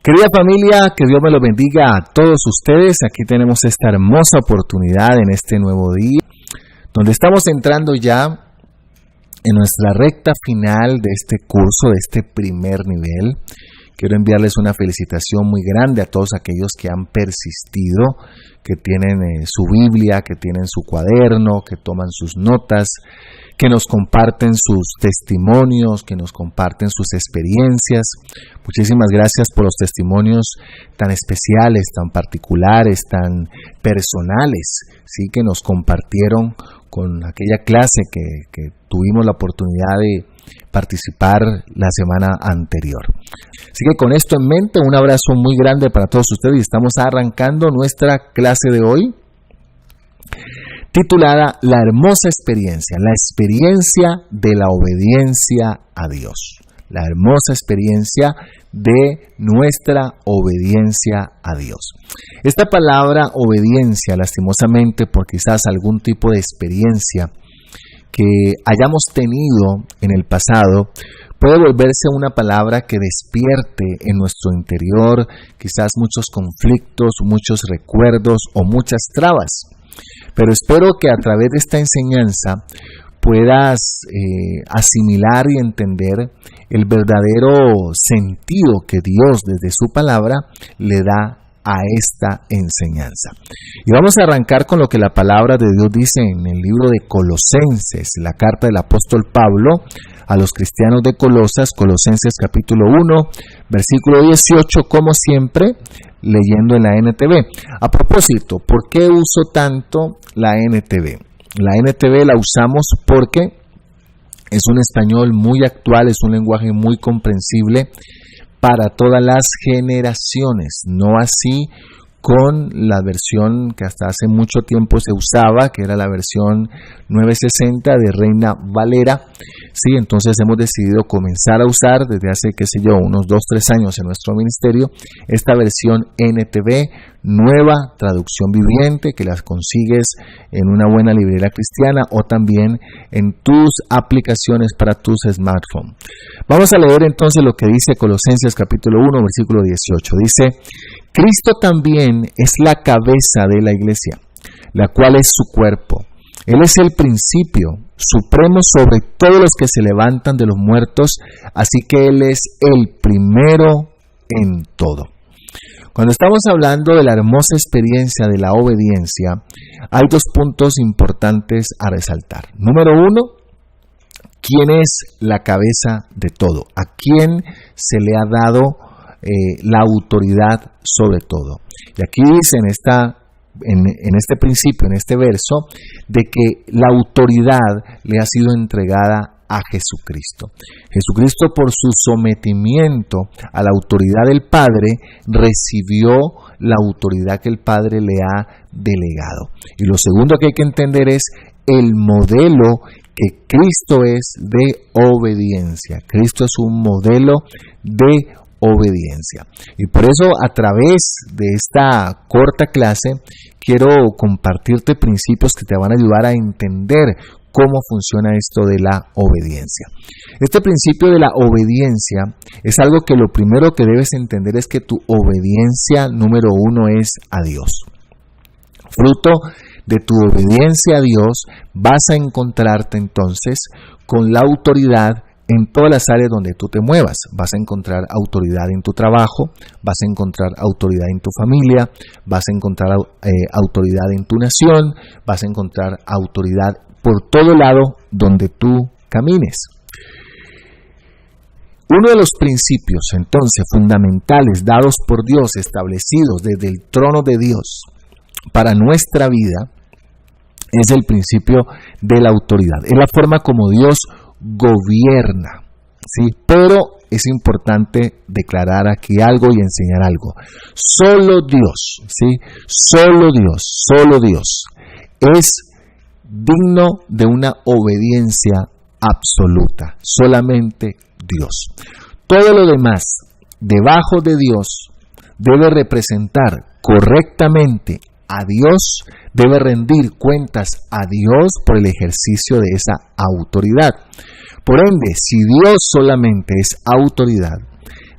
Querida familia, que Dios me lo bendiga a todos ustedes. Aquí tenemos esta hermosa oportunidad en este nuevo día, donde estamos entrando ya en nuestra recta final de este curso, de este primer nivel. Quiero enviarles una felicitación muy grande a todos aquellos que han persistido, que tienen su Biblia, que tienen su cuaderno, que toman sus notas, que nos comparten sus testimonios, que nos comparten sus experiencias. Muchísimas gracias por los testimonios tan especiales, tan particulares, tan personales, ¿sí? Que nos compartieron con aquella clase que tuvimos la oportunidad de participar la semana anterior. Así que con esto en mente, un abrazo muy grande para todos ustedes y estamos arrancando nuestra clase de hoy, titulada La hermosa experiencia, la experiencia de la obediencia a Dios. La hermosa experiencia de nuestra obediencia a Dios. Esta palabra obediencia, lastimosamente, por quizás algún tipo de experiencia que hayamos tenido en el pasado, puede volverse una palabra que despierte en nuestro interior quizás muchos conflictos, muchos recuerdos o muchas trabas. Pero espero que a través de esta enseñanza puedas asimilar y entender el verdadero sentido que Dios desde su palabra le da a esta enseñanza. Y vamos a arrancar con lo que la palabra de Dios dice en el libro de Colosenses, la carta del apóstol Pablo a los cristianos de Colosas, Colosenses capítulo 1, versículo 18, como siempre, leyendo en la NTV. A propósito, ¿por qué uso tanto la NTV? La NTV la usamos porque es un español muy actual, es un lenguaje muy comprensible para todas las generaciones, no así con la versión que hasta hace mucho tiempo se usaba, que era la versión 960 de Reina Valera. Sí, entonces hemos decidido comenzar a usar desde hace, unos 2-3 años en nuestro ministerio, esta versión NTV, nueva traducción viviente, que las consigues en una buena librería cristiana o también en tus aplicaciones para tus smartphones. Vamos a leer entonces lo que dice Colosenses capítulo 1, versículo 18. Dice: Cristo también es la cabeza de la iglesia, la cual es su cuerpo. Él es el principio supremo sobre todos los que se levantan de los muertos, así que Él es el primero en todo. Cuando estamos hablando de la hermosa experiencia de la obediencia, hay 2 puntos importantes a resaltar. Número 1, ¿quién es la cabeza de todo? ¿A quién se le ha dado la autoridad sobre todo? Y aquí dice en este principio, en este verso, de que la autoridad le ha sido entregada a Jesucristo. Jesucristo, por su sometimiento a la autoridad del Padre, recibió la autoridad que el Padre le ha delegado. Y lo segundo que hay que entender es el modelo que Cristo es de obediencia. Cristo es un modelo de obediencia. Y por eso, a través de esta corta clase, quiero compartirte principios que te van a ayudar a entender cómo funciona esto de la obediencia. Este principio de la obediencia es algo que lo primero que debes entender es que tu obediencia número 1 es a Dios. Fruto de tu obediencia a Dios vas a encontrarte entonces con la autoridad en todas las áreas donde tú te muevas. Vas a encontrar autoridad en tu trabajo, vas a encontrar autoridad en tu familia, vas a encontrar autoridad en tu nación, vas a encontrar autoridad por todo lado donde tú camines. Uno de los principios, entonces, fundamentales dados por Dios, establecidos desde el trono de Dios para nuestra vida, es el principio de la autoridad. Es la forma como Dios gobierna, ¿sí? Pero es importante declarar aquí algo y enseñar algo. Solo Dios, ¿sí? Solo Dios es digno de una obediencia absoluta. Solamente Dios. Todo lo demás debajo de Dios debe representar correctamente a Dios, debe rendir cuentas a Dios por el ejercicio de esa autoridad. Por ende, si Dios solamente es autoridad,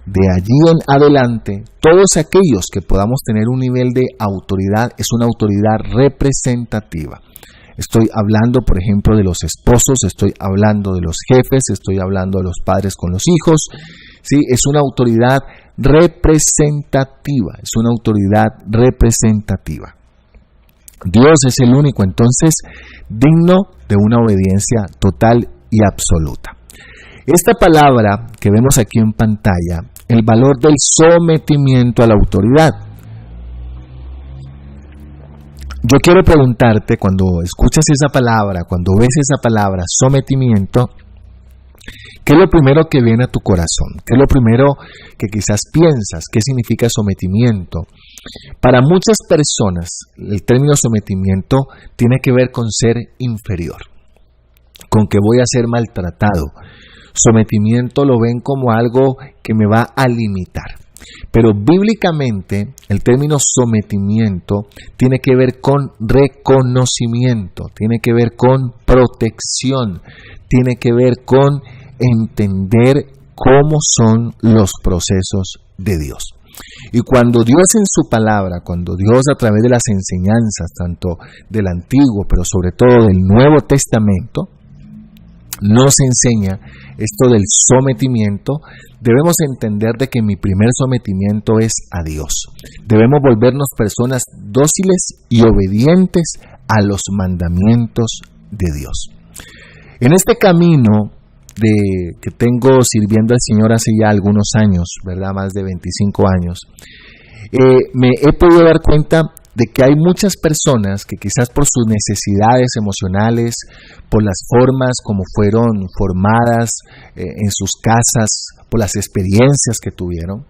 de allí en adelante, todos aquellos que podamos tener un nivel de autoridad, es una autoridad representativa. Estoy hablando, por ejemplo, de los esposos, estoy hablando de los jefes, estoy hablando de los padres con los hijos. ¿Sí? Es una autoridad representativa, es una autoridad representativa. Dios es el único, entonces, digno de una obediencia total y absoluta. Esta palabra que vemos aquí en pantalla, el valor del sometimiento a la autoridad. Yo quiero preguntarte, cuando escuchas esa palabra, cuando ves esa palabra, sometimiento, ¿qué es lo primero que viene a tu corazón? ¿Qué es lo primero que quizás piensas? ¿Qué significa sometimiento? Para muchas personas, el término sometimiento tiene que ver con ser inferior, con que voy a ser maltratado. Sometimiento lo ven como algo que me va a limitar. Pero bíblicamente el término sometimiento tiene que ver con reconocimiento, tiene que ver con protección, tiene que ver con entender cómo son los procesos de Dios. Y cuando Dios en su palabra, cuando Dios a través de las enseñanzas, tanto del Antiguo, pero sobre todo del Nuevo Testamento, nos enseña esto del sometimiento, debemos entender de que mi primer sometimiento es a Dios. Debemos volvernos personas dóciles y obedientes a los mandamientos de Dios. En este camino que tengo sirviendo al Señor hace ya algunos años, ¿verdad? Más de 25 años, me he podido dar cuenta de que hay muchas personas que quizás por sus necesidades emocionales, por las formas como fueron formadas en sus casas, por las experiencias que tuvieron,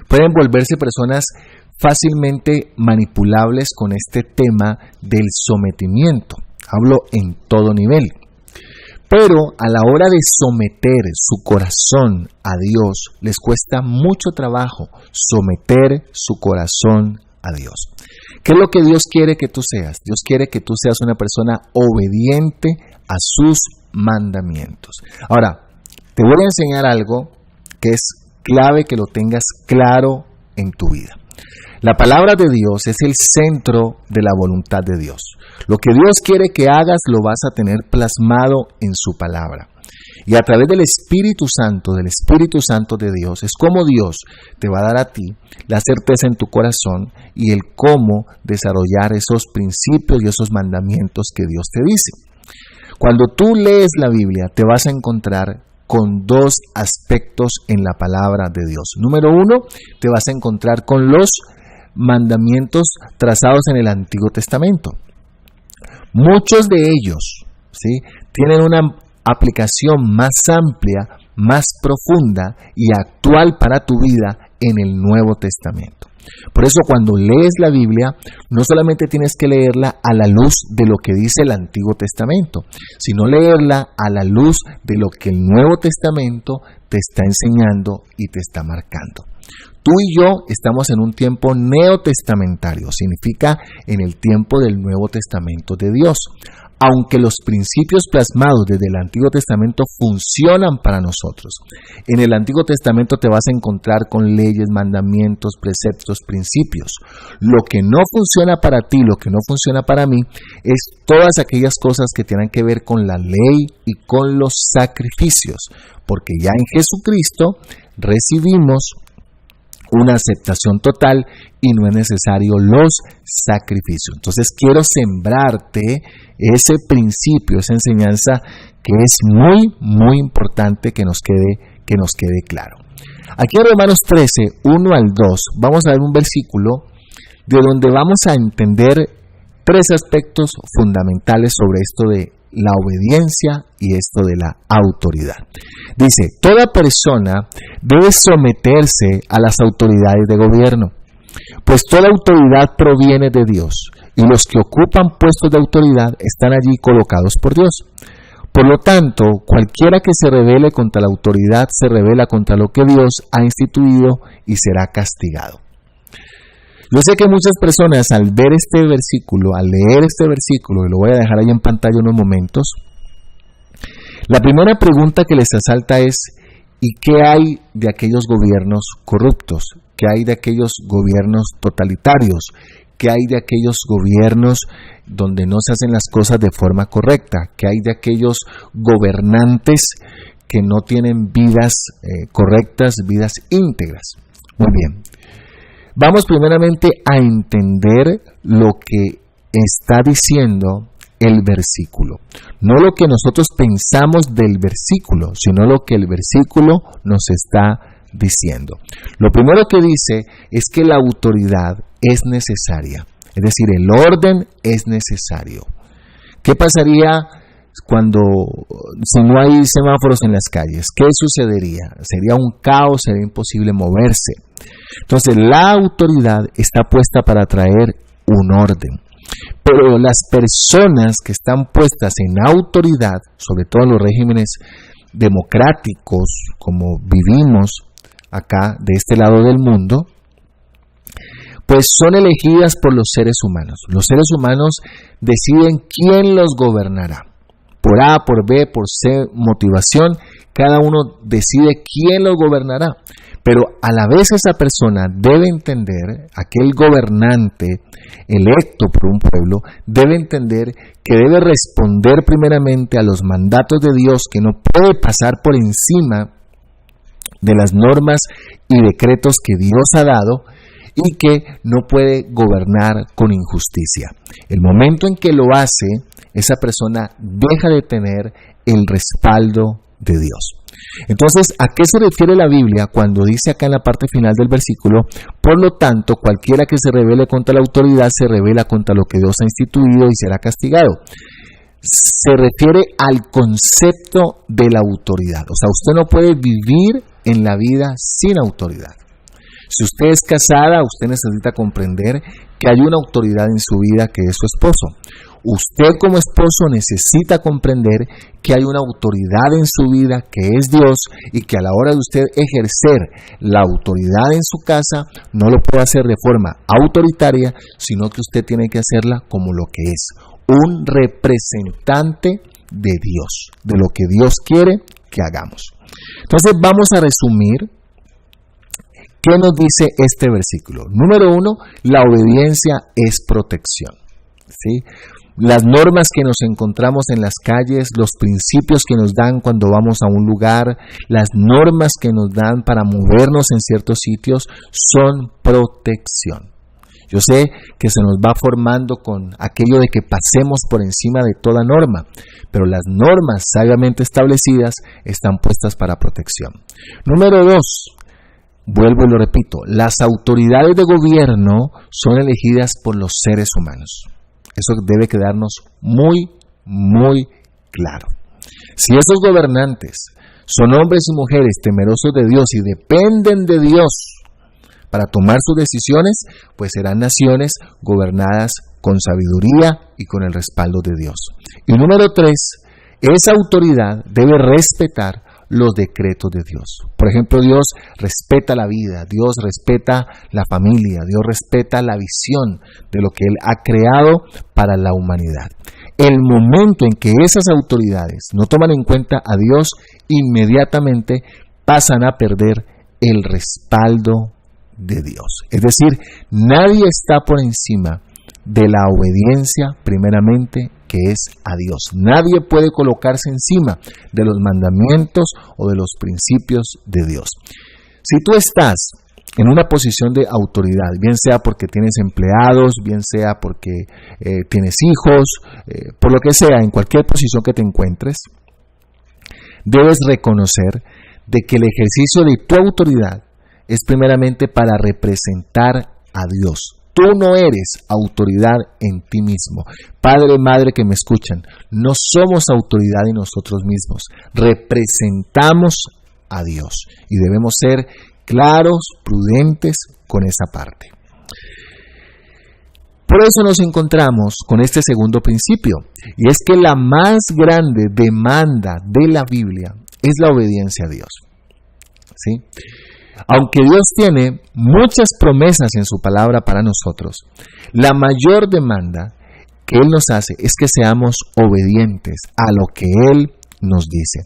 pueden volverse personas fácilmente manipulables con este tema del sometimiento. Hablo en todo nivel. Pero a la hora de someter su corazón a Dios, les cuesta mucho trabajo someter su corazón a Dios. ¿Qué es lo que Dios quiere que tú seas? Dios quiere que tú seas una persona obediente a sus mandamientos. Ahora, te voy a enseñar algo que es clave que lo tengas claro en tu vida. La palabra de Dios es el centro de la voluntad de Dios. Lo que Dios quiere que hagas lo vas a tener plasmado en su palabra. Y a través del Espíritu Santo de Dios, es como Dios te va a dar a ti la certeza en tu corazón y el cómo desarrollar esos principios y esos mandamientos que Dios te dice. Cuando tú lees la Biblia, te vas a encontrar con dos aspectos en la palabra de Dios. Número uno, te vas a encontrar con los mandamientos trazados en el Antiguo Testamento. Muchos de ellos, ¿sí?, tienen una aplicación más amplia, más profunda y actual para tu vida en el Nuevo Testamento. Por eso cuando lees la Biblia, no solamente tienes que leerla a la luz de lo que dice el Antiguo Testamento, sino leerla a la luz de lo que el Nuevo Testamento te está enseñando y te está marcando. Tú y yo estamos en un tiempo neotestamentario, significa en el tiempo del Nuevo Testamento de Dios. Aunque los principios plasmados desde el Antiguo Testamento funcionan para nosotros, en el Antiguo Testamento te vas a encontrar con leyes, mandamientos, preceptos, principios. Lo que no funciona para ti, lo que no funciona para mí, es todas aquellas cosas que tienen que ver con la ley y con los sacrificios, porque ya en Jesucristo recibimos una aceptación total y no es necesario los sacrificios. Entonces quiero sembrarte ese principio, esa enseñanza que es muy, muy importante que nos quede claro. Aquí en Romanos 13, 1 al 2, vamos a ver un versículo de donde vamos a entender tres aspectos fundamentales sobre esto de la obediencia y esto de la autoridad. Dice, toda persona debe someterse a las autoridades de gobierno, pues toda autoridad proviene de Dios, y los que ocupan puestos de autoridad están allí colocados por Dios. Por lo tanto, cualquiera que se rebele contra la autoridad se rebela contra lo que Dios ha instituido y será castigado. Yo sé que muchas personas al ver este versículo, al leer este versículo, y lo voy a dejar ahí en pantalla unos momentos, la primera pregunta que les asalta es, ¿Y qué hay de aquellos gobiernos corruptos? ¿Qué hay de aquellos gobiernos totalitarios? ¿Qué hay de aquellos gobiernos donde no se hacen las cosas de forma correcta? ¿Qué hay de aquellos gobernantes que no tienen vidas correctas, vidas íntegras? Muy bien. Vamos primeramente a entender lo que está diciendo el versículo. No lo que nosotros pensamos del versículo, sino lo que el versículo nos está diciendo. Lo primero que dice es que la autoridad es necesaria, es decir, el orden es necesario. ¿Qué pasaría si no hay semáforos en las calles? ¿Qué sucedería? Sería un caos, sería imposible moverse. Entonces, la autoridad está puesta para traer un orden. Pero las personas que están puestas en autoridad, sobre todo en los regímenes democráticos, como vivimos acá de este lado del mundo, pues son elegidas por los seres humanos. Los seres humanos deciden quién los gobernará. Por A, por B, por C motivación, cada uno decide quién los gobernará. Pero a la vez esa persona debe entender, aquel gobernante electo por un pueblo, debe entender que debe responder primeramente a los mandatos de Dios, que no puede pasar por encima de las normas y decretos que Dios ha dado, y que no puede gobernar con injusticia. El momento en que lo hace, esa persona deja de tener el respaldo de Dios. Entonces, ¿a qué se refiere la Biblia cuando dice acá en la parte final del versículo? Por lo tanto, cualquiera que se rebele contra la autoridad se rebela contra lo que Dios ha instituido y será castigado. Se refiere al concepto de la autoridad. O sea, usted no puede vivir en la vida sin autoridad. Si usted es casada, usted necesita comprender que hay una autoridad en su vida que es su esposo. Usted como esposo necesita comprender que hay una autoridad en su vida que es Dios, y que a la hora de usted ejercer la autoridad en su casa no lo puede hacer de forma autoritaria, sino que usted tiene que hacerla como lo que es, un representante de Dios, de lo que Dios quiere que hagamos. Entonces vamos a resumir. ¿Qué nos dice este versículo? Número 1, la obediencia es protección. ¿Sí? Las normas que nos encontramos en las calles, los principios que nos dan cuando vamos a un lugar, las normas que nos dan para movernos en ciertos sitios son protección. Yo sé que se nos va formando con aquello de que pasemos por encima de toda norma, pero las normas sabiamente establecidas están puestas para protección. Número 2, vuelvo y lo repito, las autoridades de gobierno son elegidas por los seres humanos. Eso debe quedarnos muy, muy claro. Si esos gobernantes son hombres y mujeres temerosos de Dios y dependen de Dios para tomar sus decisiones, pues serán naciones gobernadas con sabiduría y con el respaldo de Dios. Y número 3, esa autoridad debe respetar los decretos de Dios. Por ejemplo, Dios respeta la vida, Dios respeta la familia, Dios respeta la visión de lo que Él ha creado para la humanidad. El momento en que esas autoridades no toman en cuenta a Dios, inmediatamente pasan a perder el respaldo de Dios. Es decir, nadie está por encima de la obediencia primeramente, que es a Dios. Nadie puede colocarse encima de los mandamientos o de los principios de Dios. Si tú estás en una posición de autoridad, bien sea porque tienes empleados, bien sea porque tienes hijos, por lo que sea, en cualquier posición que te encuentres, debes reconocer de que el ejercicio de tu autoridad es primeramente para representar a Dios. Tú no eres autoridad en ti mismo. Padre, madre que me escuchan, no somos autoridad en nosotros mismos. Representamos a Dios y debemos ser claros, prudentes con esa parte. Por eso nos encontramos con este segundo principio, y es que la más grande demanda de la Biblia es la obediencia a Dios. ¿Sí? Aunque Dios tiene muchas promesas en su palabra para nosotros, la mayor demanda que Él nos hace es que seamos obedientes a lo que Él nos dice.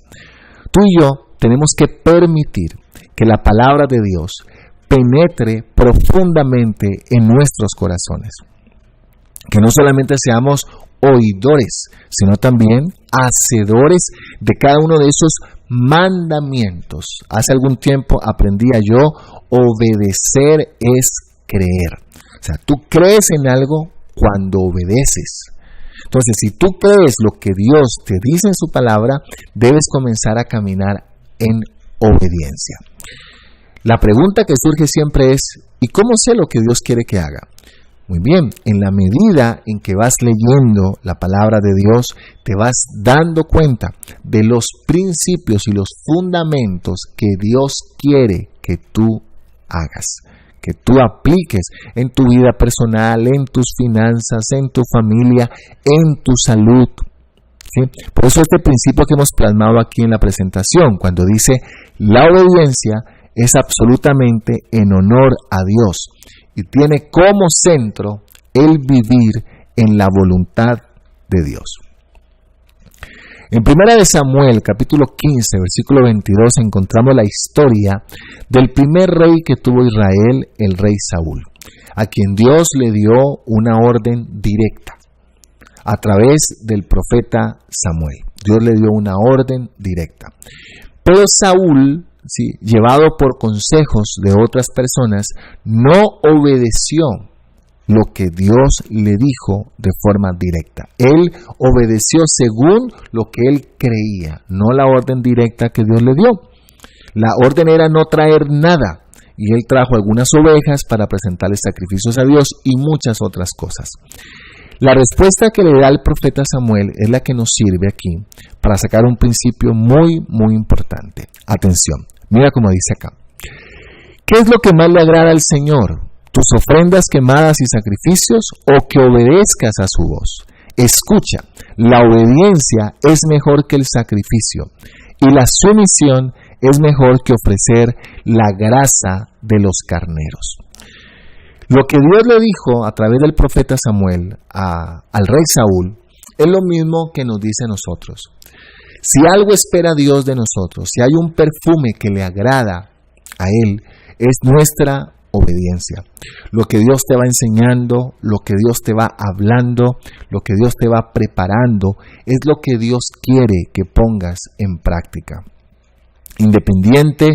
Tú y yo tenemos que permitir que la palabra de Dios penetre profundamente en nuestros corazones. Que no solamente seamos oidores, sino también hacedores de cada uno de esos mandamientos. Hace algún tiempo aprendía yo, obedecer es creer. O sea, tú crees en algo cuando obedeces. Entonces, si tú crees lo que Dios te dice en su palabra, debes comenzar a caminar en obediencia. La pregunta que surge siempre es, ¿y cómo sé lo que Dios quiere que haga? Muy bien, en la medida en que vas leyendo la palabra de Dios, te vas dando cuenta de los principios y los fundamentos que Dios quiere que tú hagas, que tú apliques en tu vida personal, en tus finanzas, en tu familia, en tu salud. ¿Sí? Por eso este principio que hemos plasmado aquí en la presentación, cuando dice la obediencia es absolutamente en honor a Dios y tiene como centro el vivir en la voluntad de Dios. En 1 Samuel, capítulo 15, versículo 22, encontramos la historia del primer rey que tuvo Israel, el rey Saúl, a quien Dios le dio una orden directa a través del profeta Samuel. Dios le dio una orden directa. Pero Saúl, sí, llevado por consejos de otras personas, no obedeció lo que Dios le dijo de forma directa. Él obedeció según lo que él creía, no la orden directa que Dios le dio. La orden era no traer nada, y él trajo algunas ovejas para presentarle sacrificios a Dios y muchas otras cosas. La respuesta que le da el profeta Samuel es la que nos sirve aquí para sacar un principio muy, muy importante. Atención, mira cómo dice acá. ¿Qué es lo que más le agrada al Señor? ¿Tus ofrendas quemadas y sacrificios o que obedezcas a su voz? Escucha, la obediencia es mejor que el sacrificio y la sumisión es mejor que ofrecer la grasa de los carneros. Lo que Dios le dijo a través del profeta Samuel al rey Saúl es lo mismo que nos dice a nosotros. Si algo espera Dios de nosotros, si hay un perfume que le agrada a Él, es nuestra obediencia. Lo que Dios te va enseñando, lo que Dios te va hablando, lo que Dios te va preparando, es lo que Dios quiere que pongas en práctica. Independiente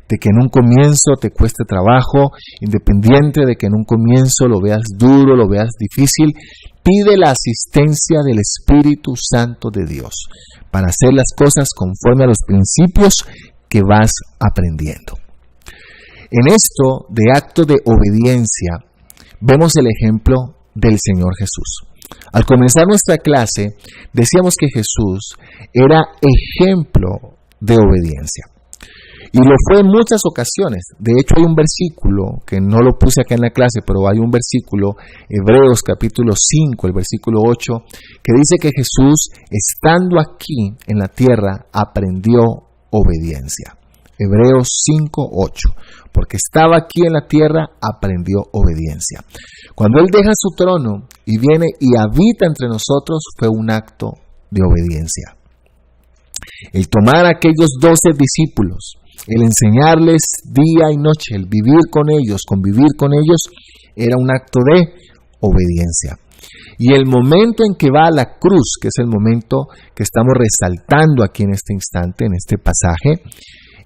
de que en un comienzo te cueste trabajo, independiente de que en un comienzo lo veas duro, lo veas difícil, pide la asistencia del Espíritu Santo de Dios para hacer las cosas conforme a los principios que vas aprendiendo. En esto de acto de obediencia, vemos el ejemplo del Señor Jesús. Al comenzar nuestra clase, decíamos que Jesús era ejemplo de obediencia. Y lo fue en muchas ocasiones. De hecho, hay un versículo, que no lo puse acá en la clase, pero hay un versículo, Hebreos capítulo 5, el versículo 8, que dice que Jesús, estando aquí en la tierra, aprendió obediencia. Hebreos 5, 8. Porque estaba aquí en la tierra, aprendió obediencia. Cuando Él deja su trono y viene y habita entre nosotros, fue un acto de obediencia. El tomar a aquellos 12 discípulos, el enseñarles día y noche, el vivir con ellos, convivir con ellos, era un acto de obediencia. Y el momento en que va a la cruz, que es el momento que estamos resaltando aquí en este instante, en este pasaje,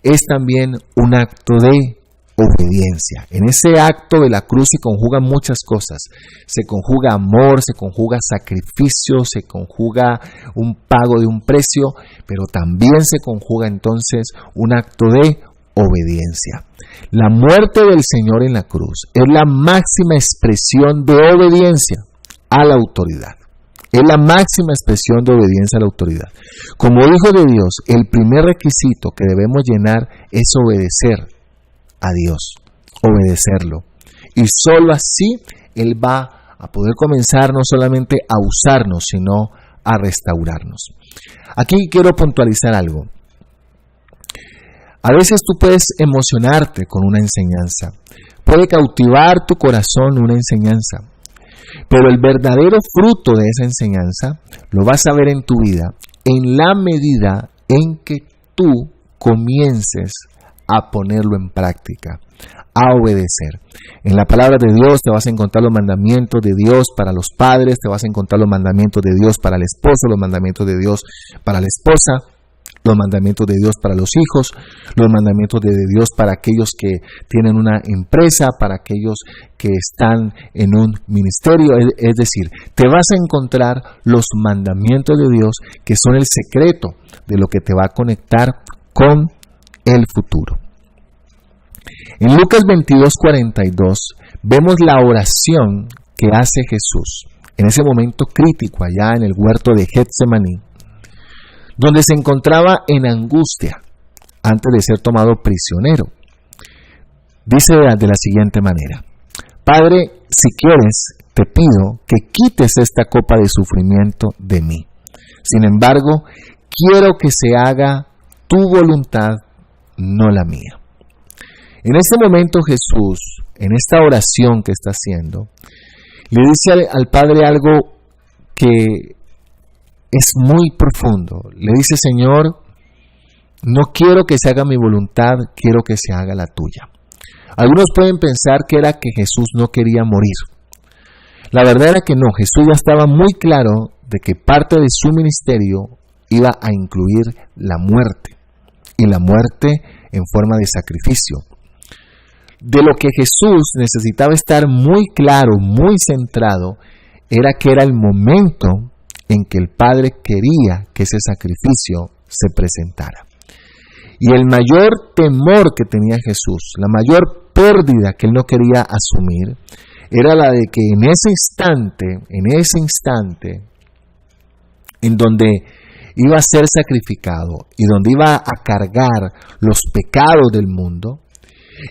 es también un acto de obediencia. En ese acto de la cruz se conjugan muchas cosas. Se conjuga amor, se conjuga sacrificio, se conjuga un pago de un precio, pero también se conjuga entonces un acto de obediencia. La muerte del Señor en la cruz es la máxima expresión de obediencia a la autoridad. Es la máxima expresión de obediencia a la autoridad. Como hijo de Dios, el primer requisito que debemos llenar es obedecer a Dios, obedecerlo. Y solo así Él va a poder comenzar no solamente a usarnos, sino a restaurarnos. Aquí quiero puntualizar algo. A veces tú puedes emocionarte con una enseñanza, puede cautivar tu corazón una enseñanza, pero el verdadero fruto de esa enseñanza lo vas a ver en tu vida en la medida en que tú comiences a ponerlo en práctica, a obedecer. En la palabra de Dios te vas a encontrar los mandamientos de Dios para los padres, te vas a encontrar los mandamientos de Dios para el esposo, los mandamientos de Dios para la esposa, los mandamientos de Dios para los hijos, los mandamientos de Dios para aquellos que tienen una empresa, para aquellos que están en un ministerio. Es decir, te vas a encontrar los mandamientos de Dios que son el secreto de lo que te va a conectar con el futuro. En Lucas 22:42 vemos la oración que hace Jesús en ese momento crítico allá en el huerto de Getsemaní, donde se encontraba en angustia antes de ser tomado prisionero. Dice de la siguiente manera: Padre, si quieres, te pido que quites esta copa de sufrimiento de mí. Sin embargo, quiero que se haga tu voluntad, no la mía. En este momento Jesús, en esta oración que está haciendo, le dice al Padre algo que es muy profundo. Le dice: Señor, no quiero que se haga mi voluntad, quiero que se haga la tuya. Algunos pueden pensar que era que Jesús no quería morir. La verdad era que no. Jesús ya estaba muy claro de que parte de su ministerio iba a incluir la muerte, y la muerte en forma de sacrificio. De lo que Jesús necesitaba estar muy claro, muy centrado, era que era el momento en que el Padre quería que ese sacrificio se presentara. Y el mayor temor que tenía Jesús, la mayor pérdida que él no quería asumir, era la de que en ese instante, en donde iba a ser sacrificado y donde iba a cargar los pecados del mundo,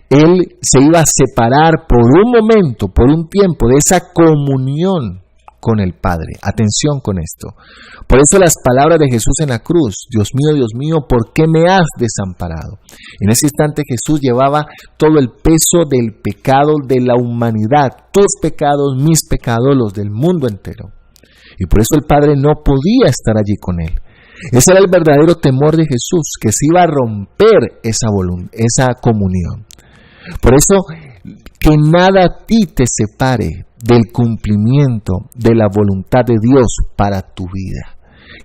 él se iba a separar por un momento, por un tiempo, de esa comunión con el Padre. Atención con esto. Por eso las palabras de Jesús en la cruz: Dios mío, ¿por qué me has desamparado? En ese instante Jesús llevaba todo el peso del pecado de la humanidad, tus pecados, mis pecados, los del mundo entero. Y por eso el Padre no podía estar allí con él. Ese era el verdadero temor de Jesús, que se iba a romper esa comunión. Por eso, que nada a ti te separe del cumplimiento de la voluntad de Dios para tu vida.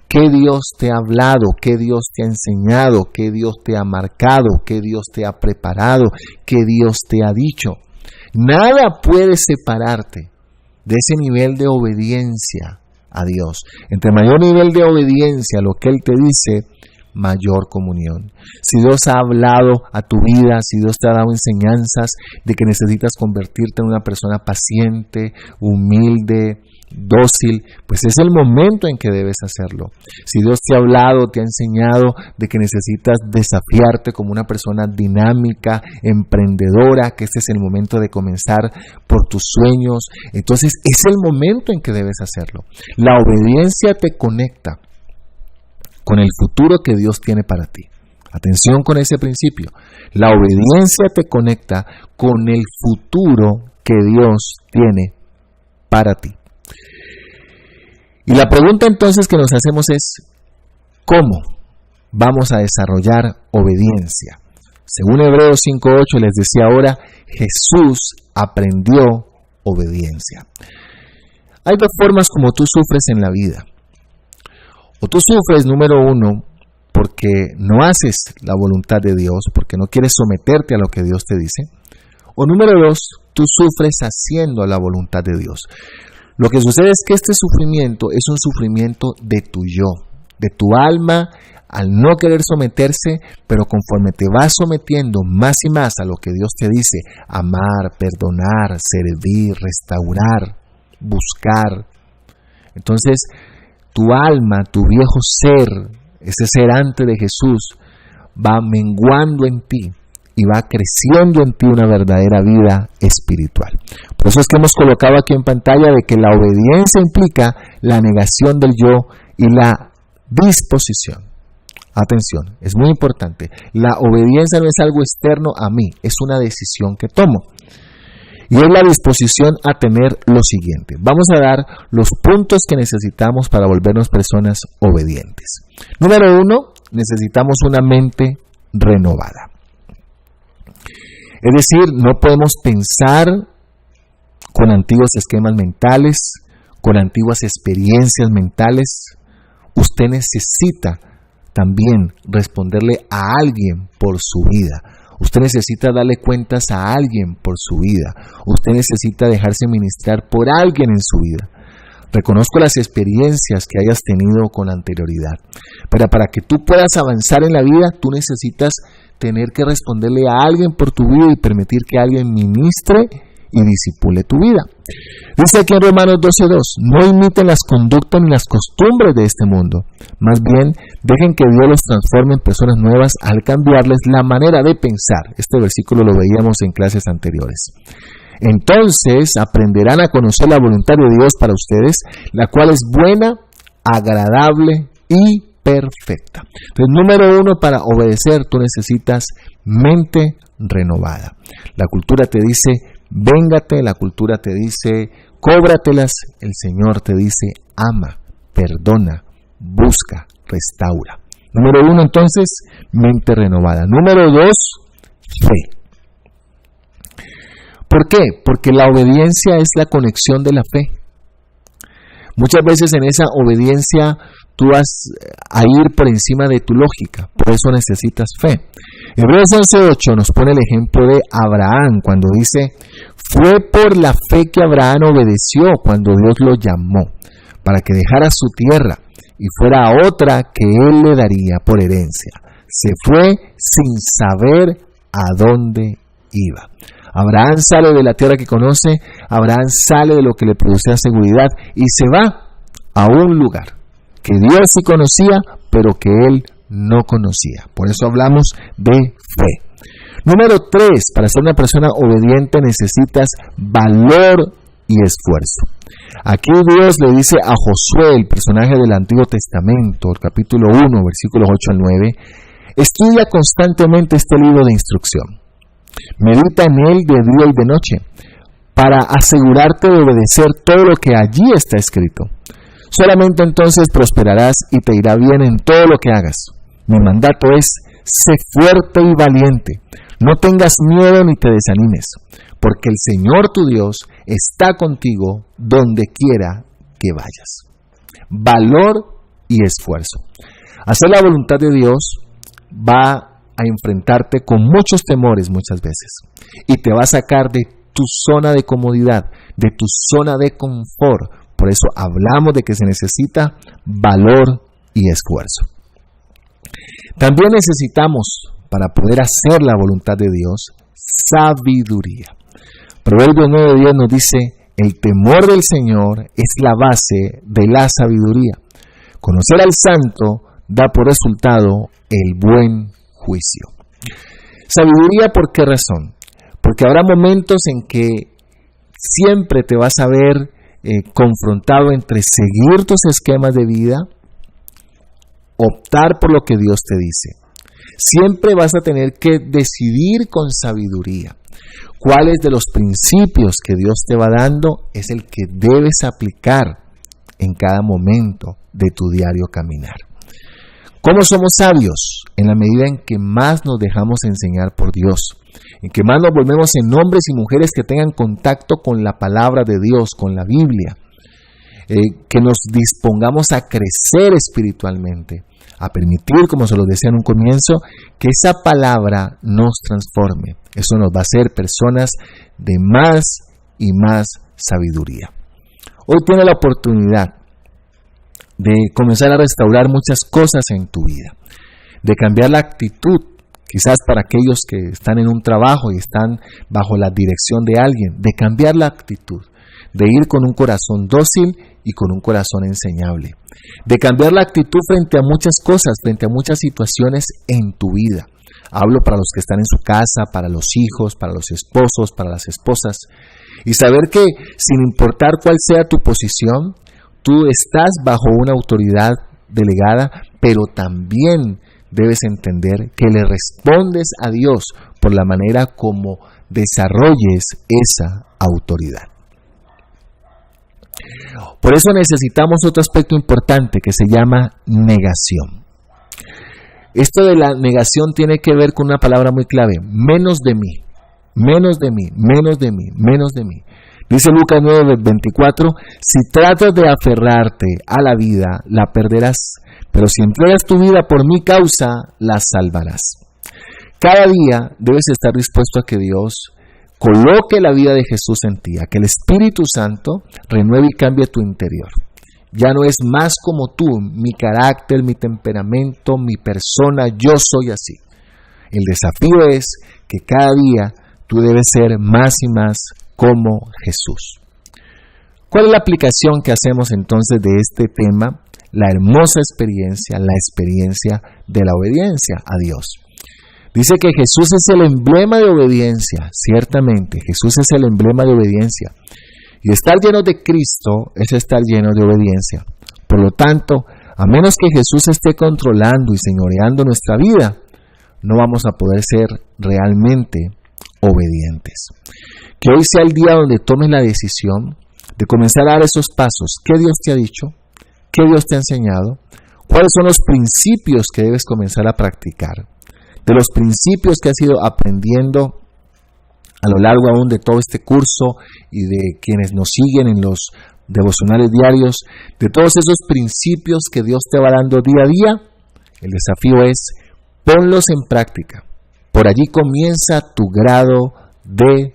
¿Qué Dios te ha hablado? ¿Qué Dios te ha enseñado? ¿Qué Dios te ha marcado? ¿Qué Dios te ha preparado? ¿Qué Dios te ha dicho? Nada puede separarte de ese nivel de obediencia a Dios. Entre mayor nivel de obediencia a lo que Él te dice, mayor comunión. Si Dios ha hablado a tu vida, si Dios te ha dado enseñanzas de que necesitas convertirte en una persona paciente, humilde, dócil, pues es el momento en que debes hacerlo. Si Dios te ha hablado, te ha enseñado de que necesitas desafiarte como una persona dinámica, emprendedora, que este es el momento de comenzar por tus sueños, entonces es el momento en que debes hacerlo. La obediencia te conecta con el futuro que Dios tiene para ti. Atención con ese principio. La obediencia te conecta con el futuro que Dios tiene para ti. Y la pregunta entonces que nos hacemos es: ¿cómo vamos a desarrollar obediencia? Según Hebreos 5:8 les decía ahora, Jesús aprendió obediencia. Hay dos formas como tú sufres en la vida. O tú sufres, número uno, porque no haces la voluntad de Dios, porque no quieres someterte a lo que Dios te dice. O número dos, tú sufres haciendo la voluntad de Dios. Lo que sucede es que este sufrimiento es un sufrimiento de tu yo, de tu alma, al no querer someterse, pero conforme te vas sometiendo más y más a lo que Dios te dice: amar, perdonar, servir, restaurar, buscar. Entonces, tu alma, tu viejo ser, ese ser antes de Jesús, va menguando en ti y va creciendo en ti una verdadera vida espiritual. Por eso es que hemos colocado aquí en pantalla de que la obediencia implica la negación del yo y la disposición. Atención, es muy importante. La obediencia no es algo externo a mí, es una decisión que tomo. Y es la disposición a tener lo siguiente. Vamos a dar los puntos que necesitamos para volvernos personas obedientes. Número uno, necesitamos una mente renovada. Es decir, no podemos pensar con antiguos esquemas mentales, con antiguas experiencias mentales. Usted necesita también responderle a alguien por su vida. Usted necesita darle cuentas a alguien por su vida. Usted necesita dejarse ministrar por alguien en su vida. Reconozco las experiencias que hayas tenido con anterioridad, pero para que tú puedas avanzar en la vida, tú necesitas tener que responderle a alguien por tu vida y permitir que alguien ministre y disipule tu vida. Dice aquí en Romanos 12:2, no imiten las conductas ni las costumbres de este mundo, más bien dejen que Dios los transforme en personas nuevas al cambiarles la manera de pensar. Este versículo lo veíamos en clases anteriores. Entonces aprenderán a conocer la voluntad de Dios para ustedes, la cual es buena, agradable y perfecta. Entonces, número 1, para obedecer tú necesitas mente renovada. La cultura te dice, véngate, la cultura te dice, cóbratelas. El Señor te dice, ama, perdona, busca, restaura. Número 1, entonces, mente renovada. Número 2, fe. ¿Por qué? Porque la obediencia es la conexión de la fe. Muchas veces en esa obediencia tú vas a ir por encima de tu lógica, por eso necesitas fe. Hebreos 11:8 nos pone el ejemplo de Abraham cuando dice, fue por la fe que Abraham obedeció cuando Dios lo llamó, para que dejara su tierra y fuera a otra que él le daría por herencia. Se fue sin saber a dónde iba. Abraham sale de la tierra que conoce, Abraham sale de lo que le producía seguridad y se va a un lugar que Dios sí conocía, pero que él no conocía. Por eso hablamos de fe. Número 3, para ser una persona obediente necesitas valor y esfuerzo. Aquí Dios le dice a Josué, el personaje del Antiguo Testamento, el capítulo 1, versículos 8 al 9, estudia constantemente este libro de instrucción. Medita en él de día y de noche, para asegurarte de obedecer todo lo que allí está escrito. Solamente entonces prosperarás y te irá bien en todo lo que hagas. Mi mandato es, sé fuerte y valiente. No tengas miedo ni te desanimes, porque el Señor tu Dios está contigo donde quiera que vayas. Valor y esfuerzo. Hacer la voluntad de Dios va a enfrentarte con muchos temores muchas veces y te va a sacar de tu zona de comodidad, de tu zona de confort. Por eso hablamos de que se necesita valor y esfuerzo. También necesitamos, para poder hacer la voluntad de Dios, sabiduría. Proverbios 9:10 nos dice, el temor del Señor es la base de la sabiduría. Conocer al santo da por resultado el buen juicio. Sabiduría, ¿por qué razón? Porque habrá momentos en que siempre te vas a ver confrontado entre seguir tus esquemas de vida, optar por lo que Dios te dice. Siempre vas a tener que decidir con sabiduría cuáles de los principios que Dios te va dando es el que debes aplicar en cada momento de tu diario caminar. ¿Cómo somos sabios? En la medida en que más nos dejamos enseñar por Dios, en que más nos volvemos en hombres y mujeres que tengan contacto con la palabra de Dios, con la Biblia, que nos dispongamos a crecer espiritualmente, a permitir, como se lo decía en un comienzo, que esa palabra nos transforme. Eso nos va a hacer personas de más y más sabiduría. Hoy tienes la oportunidad de comenzar a restaurar muchas cosas en tu vida, de cambiar la actitud, quizás para aquellos que están en un trabajo y están bajo la dirección de alguien, de cambiar la actitud, de ir con un corazón dócil y con un corazón enseñable, de cambiar la actitud frente a muchas cosas, frente a muchas situaciones en tu vida. Hablo para los que están en su casa, para los hijos, para los esposos, para las esposas, y saber que sin importar cuál sea tu posición, tú estás bajo una autoridad delegada, pero también debes entender que le respondes a Dios por la manera como desarrolles esa autoridad. Por eso necesitamos otro aspecto importante que se llama negación. Esto de la negación tiene que ver con una palabra muy clave: menos de mí, menos de mí, menos de mí, menos de mí. Dice Lucas 9:24, si tratas de aferrarte a la vida, la perderás, pero si entregas tu vida por mi causa, la salvarás. Cada día debes estar dispuesto a que Dios coloque la vida de Jesús en ti, a que el Espíritu Santo renueve y cambie tu interior. Ya no es más como tú, mi carácter, mi temperamento, mi persona, yo soy así. El desafío es que cada día tú debes ser más y más como Jesús. ¿Cuál es la aplicación que hacemos entonces de este tema? La hermosa experiencia, la experiencia de la obediencia a Dios. Dice que Jesús es el emblema de obediencia. Ciertamente, Jesús es el emblema de obediencia. Y estar lleno de Cristo es estar lleno de obediencia. Por lo tanto, a menos que Jesús esté controlando y señoreando nuestra vida, no vamos a poder ser realmente obedientes. Que hoy sea el día donde tomes la decisión de comenzar a dar esos pasos. ¿Qué Dios te ha dicho? ¿Qué Dios te ha enseñado? ¿Cuáles son los principios que debes comenzar a practicar? De los principios que has ido aprendiendo a lo largo aún de todo este curso y de quienes nos siguen en los devocionales diarios, de todos esos principios que Dios te va dando día a día, el desafío es ponlos en práctica. Por allí comienza tu grado de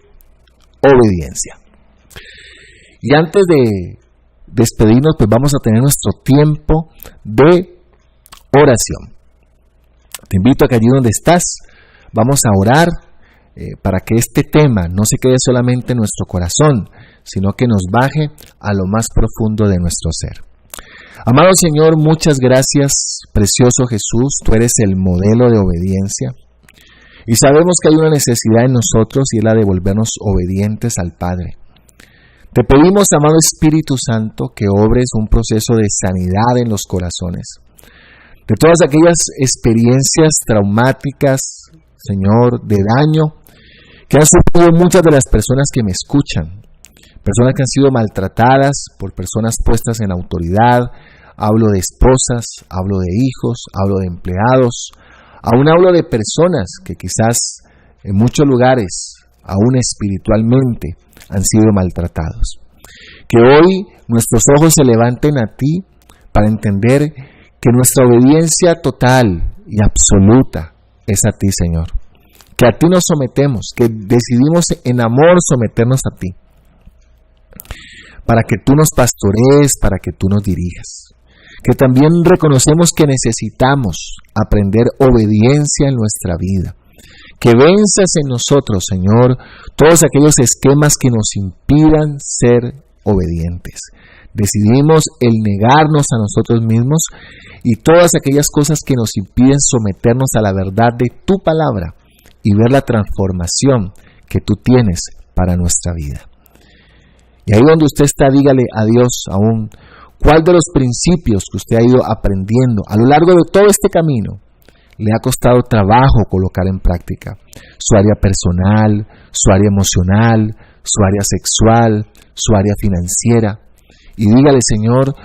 obediencia. Y antes de despedirnos, pues vamos a tener nuestro tiempo de oración. Te invito a que allí donde estás, vamos a orar para que este tema no se quede solamente en nuestro corazón, sino que nos baje a lo más profundo de nuestro ser. Amado Señor, muchas gracias, precioso Jesús, tú eres el modelo de obediencia. Y sabemos que hay una necesidad en nosotros y es la de volvernos obedientes al Padre. Te pedimos, amado Espíritu Santo, que obres un proceso de sanidad en los corazones. De todas aquellas experiencias traumáticas, Señor, de daño, que han sufrido muchas de las personas que me escuchan. Personas que han sido maltratadas por personas puestas en autoridad. Hablo de esposas, hablo de hijos, hablo de empleados. Aún hablo de personas que quizás en muchos lugares, aún espiritualmente, han sido maltratados. Que hoy nuestros ojos se levanten a ti para entender que nuestra obediencia total y absoluta es a ti, Señor. Que a ti nos sometemos, que decidimos en amor someternos a ti. Para que tú nos pastorees, para que tú nos dirijas. Que también reconocemos que necesitamos aprender obediencia en nuestra vida. Que venzas en nosotros, Señor, todos aquellos esquemas que nos impidan ser obedientes. Decidimos el negarnos a nosotros mismos y todas aquellas cosas que nos impiden someternos a la verdad de tu palabra y ver la transformación que tú tienes para nuestra vida. Y ahí donde usted está, dígale a Dios aún cuál de los principios que usted ha ido aprendiendo a lo largo de todo este camino le ha costado trabajo colocar en práctica. Su área personal, su área emocional, su área sexual, su área financiera. Y dígale, Señor,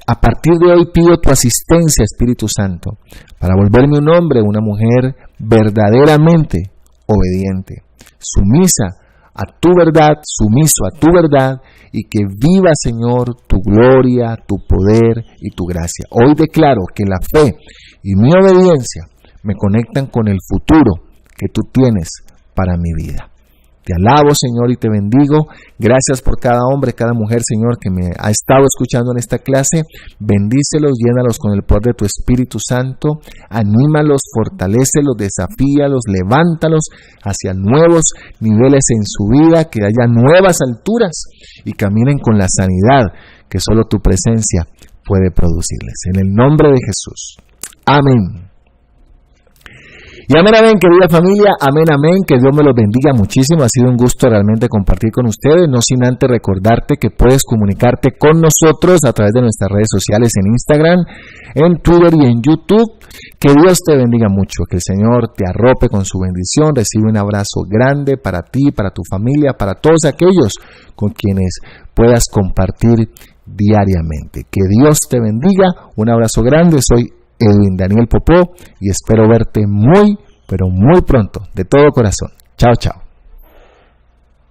a partir de hoy pido tu asistencia, Espíritu Santo, para volverme un hombre, una mujer verdaderamente obediente, sumisa a tu verdad, sumiso a tu verdad, y que viva, Señor, tu gloria, tu poder y tu gracia. Hoy declaro que la fe y mi obediencia me conectan con el futuro que tú tienes para mi vida. Te alabo, Señor, y te bendigo. Gracias por cada hombre, cada mujer, Señor, que me ha estado escuchando en esta clase. Bendícelos, llénalos con el poder de tu Espíritu Santo. Anímalos, fortalécelos, desafíalos, levántalos hacia nuevos niveles en su vida, que haya nuevas alturas y caminen con la sanidad que solo tu presencia puede producirles. En el nombre de Jesús. Amén. Y amén, amén, querida familia, amén, amén, que Dios me los bendiga muchísimo. Ha sido un gusto realmente compartir con ustedes, no sin antes recordarte que puedes comunicarte con nosotros a través de nuestras redes sociales en Instagram, en Twitter y en YouTube. Que Dios te bendiga mucho, que el Señor te arrope con su bendición. Recibe un abrazo grande para ti, para tu familia, para todos aquellos con quienes puedas compartir diariamente. Que Dios te bendiga, un abrazo grande, soy Edwin Daniel Popó, y espero verte muy, pero muy pronto, de todo corazón. Chao, chao.